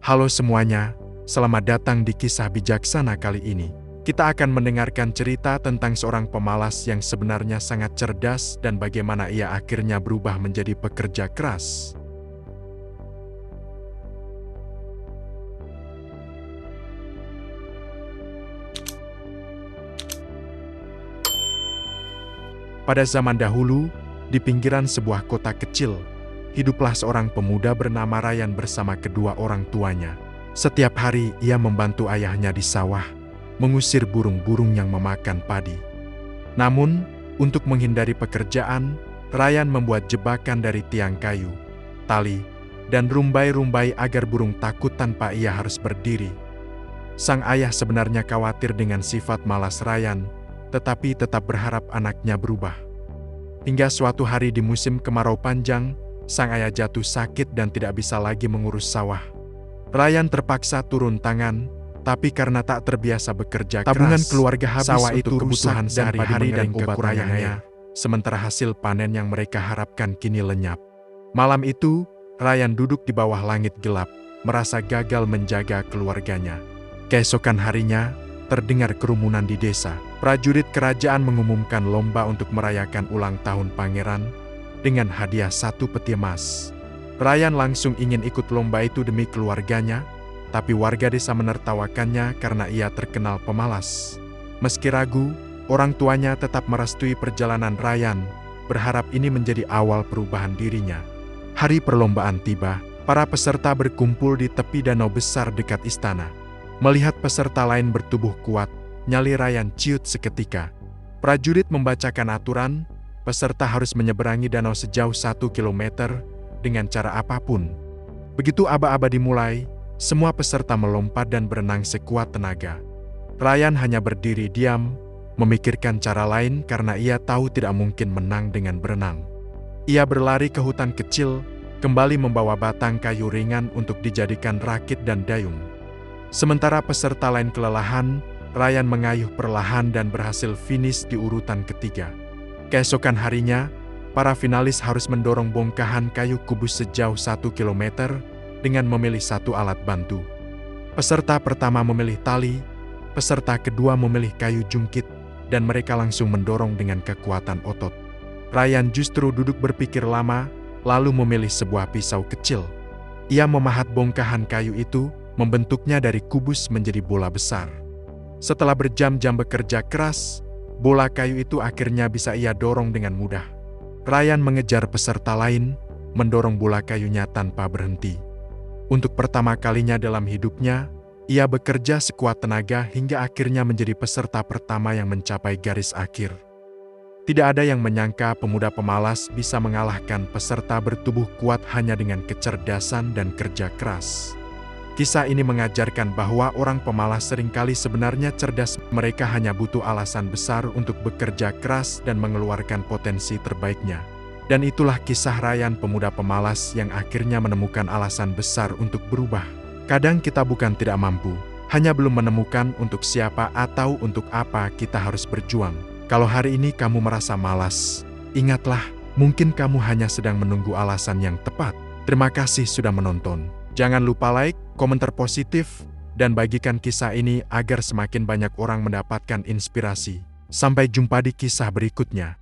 Halo semuanya, selamat datang di Kisah Bijaksana kali ini. Kita akan mendengarkan cerita tentang seorang pemalas yang sebenarnya sangat cerdas dan bagaimana ia akhirnya berubah menjadi pekerja keras. Pada zaman dahulu, di pinggiran sebuah kota kecil, hiduplah seorang pemuda bernama Ryan bersama kedua orang tuanya. Setiap hari ia membantu ayahnya di sawah, mengusir burung-burung yang memakan padi. Namun, untuk menghindari pekerjaan, Ryan membuat jebakan dari tiang kayu, tali, dan rumbai-rumbai agar burung takut tanpa ia harus berdiri. Sang ayah sebenarnya khawatir dengan sifat malas Ryan, tetapi tetap berharap anaknya berubah. Hingga suatu hari di musim kemarau panjang, sang ayah jatuh sakit dan tidak bisa lagi mengurus sawah. Ryan terpaksa turun tangan, tapi karena tak terbiasa bekerja keras, tabungan keluarga habis sawah itu kebutuhan sehari-hari dan kekurangannya, sementara hasil panen yang mereka harapkan kini lenyap. Malam itu, Ryan duduk di bawah langit gelap, merasa gagal menjaga keluarganya. Keesokan harinya, terdengar kerumunan di desa. Prajurit kerajaan mengumumkan lomba untuk merayakan ulang tahun pangeran dengan hadiah 1 peti emas. Ryan langsung ingin ikut lomba itu demi keluarganya, tapi warga desa menertawakannya karena ia terkenal pemalas. Meski ragu, orang tuanya tetap merestui perjalanan Ryan, berharap ini menjadi awal perubahan dirinya. Hari perlombaan tiba, para peserta berkumpul di tepi danau besar dekat istana. Melihat peserta lain bertubuh kuat, nyali Ryan ciut seketika. Prajurit membacakan aturan, peserta harus menyeberangi danau sejauh 1 kilometer dengan cara apapun. Begitu aba-aba dimulai, semua peserta melompat dan berenang sekuat tenaga. Ryan hanya berdiri diam, memikirkan cara lain karena ia tahu tidak mungkin menang dengan berenang. Ia berlari ke hutan kecil, kembali membawa batang kayu ringan untuk dijadikan rakit dan dayung. Sementara peserta lain kelelahan, Ryan mengayuh perlahan dan berhasil finish di urutan ketiga. Keesokan harinya, para finalis harus mendorong bongkahan kayu kubus sejauh 1 kilometer dengan memilih 1 alat bantu. Peserta pertama memilih tali, peserta kedua memilih kayu jungkit, dan mereka langsung mendorong dengan kekuatan otot. Ryan justru duduk berpikir lama, lalu memilih sebuah pisau kecil. Ia memahat bongkahan kayu itu, membentuknya dari kubus menjadi bola besar. Setelah berjam-jam bekerja keras, bola kayu itu akhirnya bisa ia dorong dengan mudah. Ryan mengejar peserta lain, mendorong bola kayunya tanpa berhenti. Untuk pertama kalinya dalam hidupnya, ia bekerja sekuat tenaga hingga akhirnya menjadi peserta pertama yang mencapai garis akhir. Tidak ada yang menyangka pemuda pemalas bisa mengalahkan peserta bertubuh kuat hanya dengan kecerdasan dan kerja keras. Kisah ini mengajarkan bahwa orang pemalas seringkali sebenarnya cerdas, mereka hanya butuh alasan besar untuk bekerja keras dan mengeluarkan potensi terbaiknya. Dan itulah kisah Ryan, pemuda pemalas yang akhirnya menemukan alasan besar untuk berubah. Kadang kita bukan tidak mampu, hanya belum menemukan untuk siapa atau untuk apa kita harus berjuang. Kalau hari ini kamu merasa malas, ingatlah, mungkin kamu hanya sedang menunggu alasan yang tepat. Terima kasih sudah menonton. Jangan lupa like, komentar positif, dan bagikan kisah ini agar semakin banyak orang mendapatkan inspirasi. Sampai jumpa di kisah berikutnya.